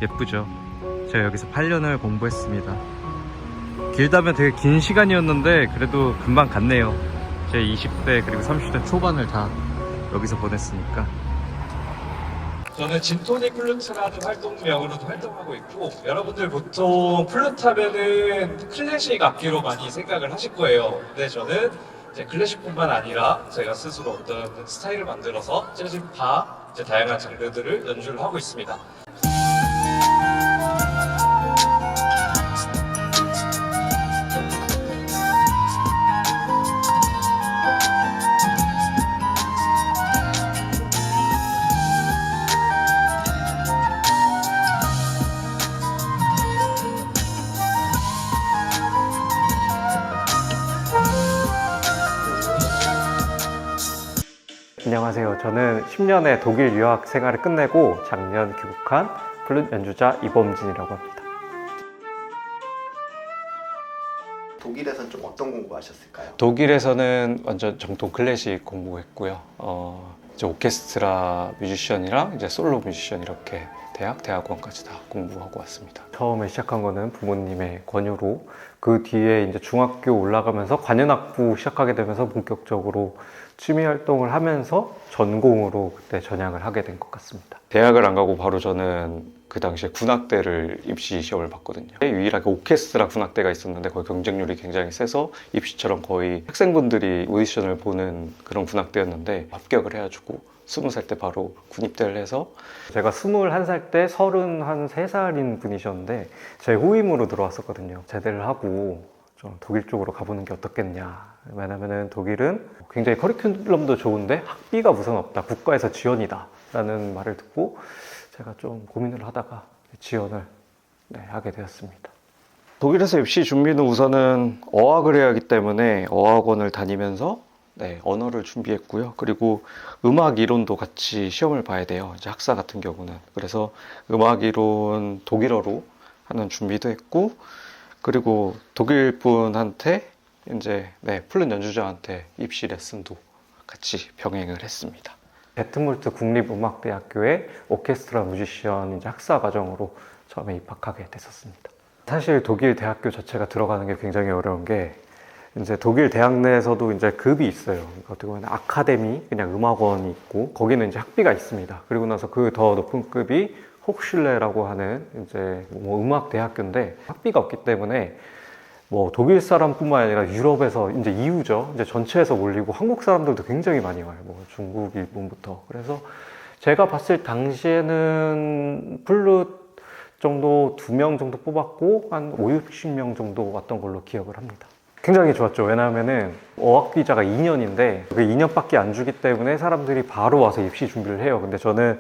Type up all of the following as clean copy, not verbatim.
예쁘죠. 제가 여기서 8년을 공부했습니다. 길다면 되게 긴 시간이었는데 그래도 금방 갔네요. 제 20대 그리고 30대 초반을 다 여기서 보냈으니까. 저는 진토니 플루트라는 활동명으로도 활동하고 있고, 여러분들 보통 플루트 하면은 클래식 악기로 많이 생각을 하실 거예요. 근데 저는 이제 클래식뿐만 아니라 제가 스스로 어떤 스타일을 만들어서 재즈, 팝, 이제 다양한 장르들을 연주를 하고 있습니다. 안녕하세요. 저는 10년의 독일 유학 생활을 끝내고 작년 귀국한 플룻 연주자 이범진이라고 합니다. 독일에서는 좀 어떤 공부하셨을까요? 독일에서는 완전 정통 클래식 공부했고요. 이제 오케스트라 뮤지션이랑 이제 솔로 뮤지션 이렇게 대학원까지 다 공부하고 왔습니다. 처음에 시작한 거는 부모님의 권유로, 그 뒤에 이제 중학교 올라가면서 관현악부 시작하게 되면서 본격적으로 취미 활동을 하면서 전공으로 그때 전향을 하게 된 것 같습니다. 대학을 안 가고 바로 저는 그 당시에 군악대를 입시 시험을 봤거든요. 유일하게 오케스트라 군악대가 있었는데 거기 경쟁률이 굉장히 세서 입시처럼 거의 학생분들이 오디션을 보는 그런 군악대였는데 합격을 해가지고 20살 때 바로 군입대를 해서, 제가 21살 때 33살인 분이셨는데 제 후임으로 들어왔었거든요. 제대를 하고 좀 독일 쪽으로 가보는 게 어떻겠냐. 왜냐면은 독일은 굉장히 커리큘럼도 좋은데 학비가 우선 없다, 국가에서 지원이다 라는 말을 듣고 제가 좀 고민을 하다가 지원을 하게 되었습니다. 독일에서 입시 준비는 우선은 어학을 해야 하기 때문에 어학원을 다니면서 언어를 준비했고요. 그리고 음악 이론도 같이 시험을 봐야 돼요. 이제 학사 같은 경우는. 그래서 음악 이론 독일어로 하는 준비도 했고, 그리고 독일 분한테 이제 플룻 연주자한테 입시 레슨도 같이 병행을 했습니다. 베트물트 국립음악대학교의 오케스트라 뮤지션 이제 학사 과정으로 처음에 입학하게 됐었습니다. 사실 독일 대학교 자체가 들어가는 게 굉장히 어려운 게, 이제 독일 대학 내에서도 이제 급이 있어요. 어떻게 보면 아카데미, 그냥 음악원이 있고, 거기는 이제 학비가 있습니다. 그리고 나서 그 더 높은 급이 혹슐레라고 하는 이제 음악 대학교인데, 학비가 없기 때문에 독일 사람뿐만 아니라 유럽에서 이제 EU죠. 이제 전체에서 몰리고 한국 사람들도 굉장히 많이 와요. 중국, 일본부터. 그래서 제가 봤을 당시에는 플룻 정도 2명 정도 뽑았고 한 5, 60명 정도 왔던 걸로 기억을 합니다. 굉장히 좋았죠. 왜냐하면은 어학비자가 2년인데 그게 2년밖에 안 주기 때문에 사람들이 바로 와서 입시 준비를 해요. 근데 저는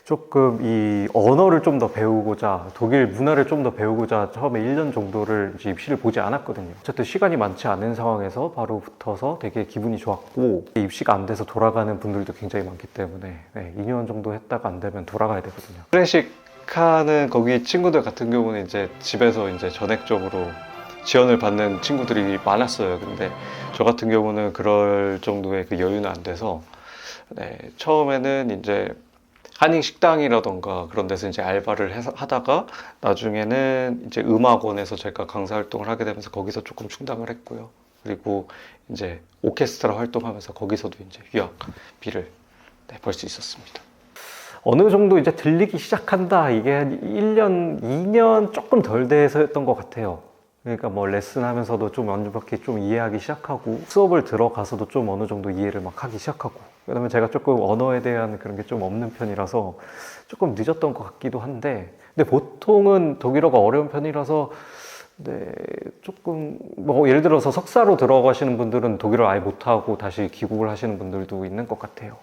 조금 이 언어를 좀 더 배우고자, 독일 문화를 좀 더 배우고자 처음에 1년 정도를 이제 입시를 보지 않았거든요. 어쨌든 시간이 많지 않은 상황에서 바로 붙어서 되게 기분이 좋았고, 입시가 안 돼서 돌아가는 분들도 굉장히 많기 때문에 2년 정도 했다가 안 되면 돌아가야 되거든요. 클래식 하는 거기 친구들 같은 경우는 이제 집에서 이제 전액적으로 지원을 받는 친구들이 많았어요. 근데 저 같은 경우는 그럴 정도의 그 여유는 안 돼서 처음에는 이제 한인 식당이라던가 그런 데서 이제 알바를 하다가 나중에는 이제 음악원에서 제가 강사 활동을 하게 되면서 거기서 조금 충당을 했고요. 그리고 이제 오케스트라 활동하면서 거기서도 이제 유학비를 벌 수 있었습니다. 어느 정도 이제 들리기 시작한다, 이게 한 1년, 2년 조금 덜 돼서였던 것 같아요. 그러니까 레슨 하면서도 좀 완벽히 좀 이해하기 시작하고, 수업을 들어가서도 좀 어느 정도 이해를 막 하기 시작하고, 왜냐면 제가 조금 언어에 대한 그런 게 좀 없는 편이라서 조금 늦었던 것 같기도 한데, 근데 보통은 독일어가 어려운 편이라서 조금 예를 들어서 석사로 들어가시는 분들은 독일어 아예 못하고 다시 귀국을 하시는 분들도 있는 것 같아요.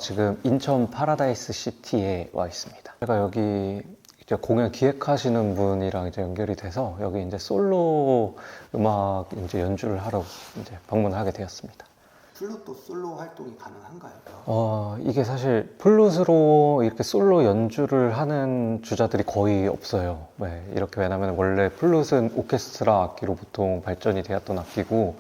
지금 인천 파라다이스 시티에 와 있습니다. 제가 여기 이제 공연 기획하시는 분이랑 이제 연결이 돼서 여기 이제 솔로 음악 이제 연주를 하러 이제 방문하게 되었습니다. 플룻도 솔로 활동이 가능한가요? 이게 사실 플룻으로 이렇게 솔로 연주를 하는 주자들이 거의 없어요. 네, 이렇게 왜냐면 원래 플룻은 오케스트라 악기로 보통 발전이 되었던 악기고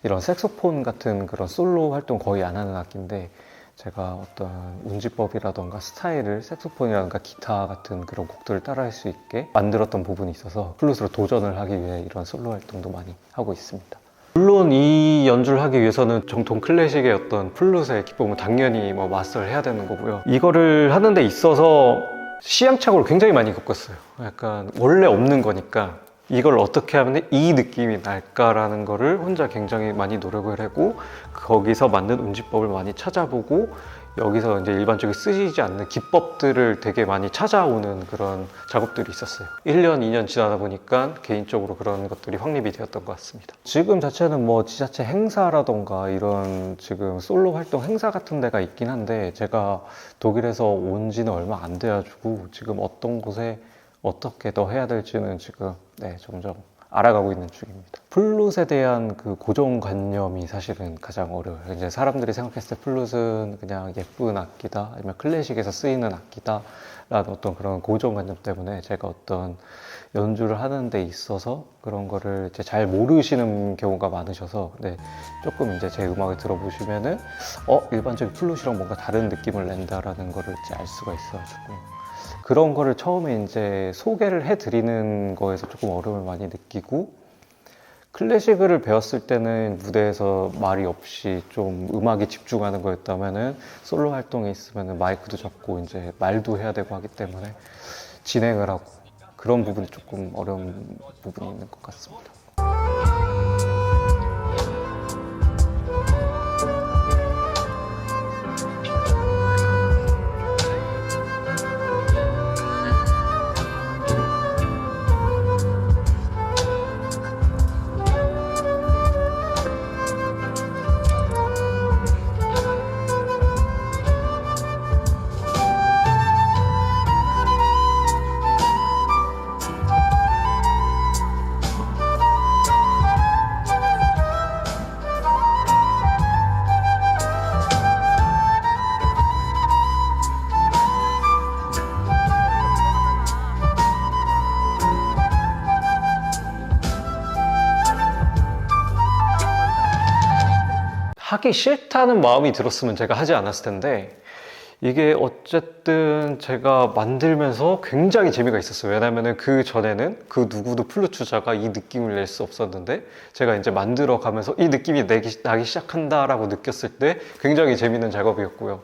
이런 색소폰 같은 그런 솔로 활동 거의 안 하는 악기인데 제가 어떤 운지법이라던가 스타일을 색소폰이라던가 기타 같은 그런 곡들을 따라할 수 있게 만들었던 부분이 있어서 플룻으로 도전을 하기 위해 이런 솔로 활동도 많이 하고 있습니다. 물론 이 연주를 하기 위해서는 정통 클래식의 어떤 플룻의 기법은 당연히 뭐 마스터를 해야 되는 거고요. 이거를 하는 데 있어서 시행착오를 굉장히 많이 겪었어요. 약간 원래 없는 거니까 이걸 어떻게 하면 이 느낌이 날까라는 거를 혼자 굉장히 많이 노력을 하고 거기서 만든 운지법을 많이 찾아보고 여기서 이제 일반적으로 쓰이지 않는 기법들을 되게 많이 찾아오는 그런 작업들이 있었어요. 1년, 2년 지나다 보니까 개인적으로 그런 것들이 확립이 되었던 것 같습니다. 지금 자체는 뭐 지자체 행사라던가 이런 지금 솔로 활동 행사 같은 데가 있긴 한데 제가 독일에서 온 지는 얼마 안 돼가지고 지금 어떤 곳에 어떻게 더 해야 될지는 지금 점점 알아가고 있는 중입니다. 플룻에 대한 그 고정관념이 사실은 가장 어려워요. 이제 사람들이 생각했을 때 플룻은 그냥 예쁜 악기다, 아니면 클래식에서 쓰이는 악기다 라는 어떤 그런 고정관념 때문에 제가 어떤 연주를 하는 데 있어서 그런 거를 이제 잘 모르시는 경우가 많으셔서 조금 이제 제 음악을 들어보시면은 일반적인 플룻이랑 뭔가 다른 느낌을 낸다라는 거를 이제 알 수가 있어가지고 그런 거를 처음에 이제 소개를 해드리는 거에서 조금 어려움을 많이 느끼고 클래식을 배웠을 때는 무대에서 말이 없이 좀 음악에 집중하는 거였다면은 솔로 활동에 있으면은 마이크도 잡고 이제 말도 해야 되고 하기 때문에 진행을 하고 그런 부분이 조금 어려운 부분이 있는 것 같습니다. 하기 싫다는 마음이 들었으면 제가 하지 않았을 텐데 이게 어쨌든 제가 만들면서 굉장히 재미가 있었어요. 왜냐면은 그 전에는 그 누구도 플룻 주자가 이 느낌을 낼 수 없었는데 제가 이제 만들어 가면서 이 느낌이 나기 시작한다라고 느꼈을 때 굉장히 재밌는 작업이었고요.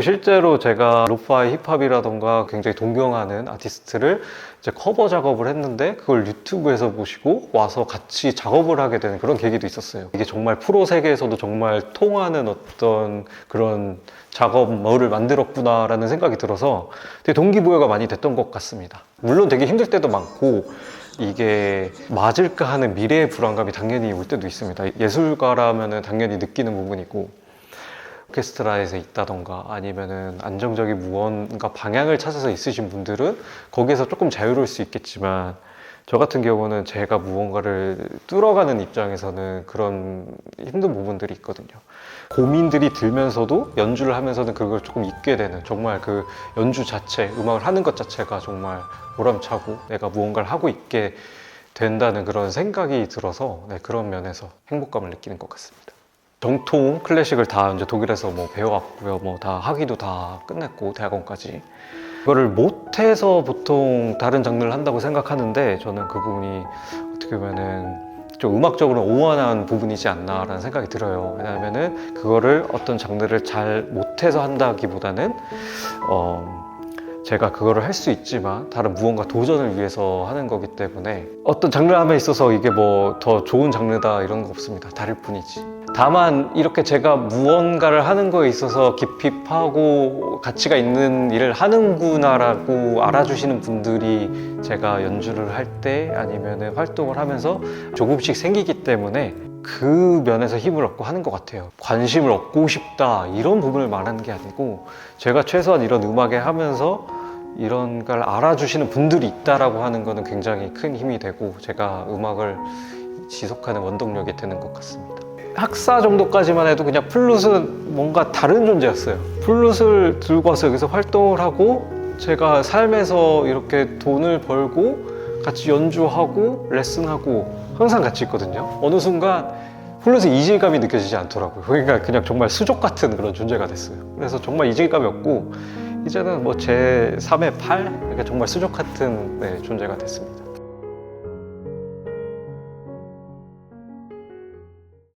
실제로 제가 로파이 힙합이라던가 굉장히 동경하는 아티스트를 이제 커버 작업을 했는데 그걸 유튜브에서 보시고 와서 같이 작업을 하게 되는 그런 계기도 있었어요. 이게 정말 프로 세계에서도 정말 통하는 어떤 그런 작업물을 만들었구나 라는 생각이 들어서 되게 동기부여가 많이 됐던 것 같습니다. 물론 되게 힘들 때도 많고 이게 맞을까 하는 미래의 불안감이 당연히 올 때도 있습니다. 예술가라면 당연히 느끼는 부분이고 오케스트라에서 있다던가 아니면은 안정적인 무언가 방향을 찾아서 있으신 분들은 거기에서 조금 자유로울 수 있겠지만 저 같은 경우는 제가 무언가를 뚫어가는 입장에서는 그런 힘든 부분들이 있거든요. 고민들이 들면서도 연주를 하면서는 그걸 조금 잊게 되는 정말 그 연주 자체, 음악을 하는 것 자체가 정말 보람차고 내가 무언가를 하고 있게 된다는 그런 생각이 들어서 그런 면에서 행복감을 느끼는 것 같습니다. 정통 클래식을 다 이제 독일에서 뭐 배워왔고요. 뭐 다 학위도 다 끝냈고 대학원까지. 이거를 못해서 보통 다른 장르를 한다고 생각하는데 저는 그 부분이 어떻게 보면은 좀 음악적으로 오만한 부분이지 않나라는 생각이 들어요. 왜냐하면은 그거를 어떤 장르를 잘 못해서 한다기보다는 제가 그거를 할 수 있지만 다른 무언가 도전을 위해서 하는 거기 때문에 어떤 장르 함에 있어서 이게 뭐 더 좋은 장르다 이런 거 없습니다. 다를 뿐이지. 다만 이렇게 제가 무언가를 하는 거에 있어서 깊이 파고 가치가 있는 일을 하는구나 라고 알아주시는 분들이 제가 연주를 할 때 아니면 활동을 하면서 조금씩 생기기 때문에 그 면에서 힘을 얻고 하는 것 같아요. 관심을 얻고 싶다 이런 부분을 말하는 게 아니고 제가 최소한 이런 음악에 하면서 이런 걸 알아주시는 분들이 있다라고 하는 거는 굉장히 큰 힘이 되고 제가 음악을 지속하는 원동력이 되는 것 같습니다. 학사 정도까지만 해도 그냥 플룻은 뭔가 다른 존재였어요. 플룻을 들고 와서 여기서 활동을 하고 제가 삶에서 이렇게 돈을 벌고 같이 연주하고 레슨하고 항상 같이 있거든요. 어느 순간 플룻의 이질감이 느껴지지 않더라고요. 그러니까 그냥 정말 수족 같은 그런 존재가 됐어요. 그래서 정말 이질감이 없고 이제는 뭐 제 3의 8? 그러니까 정말 수족 같은 존재가 됐습니다.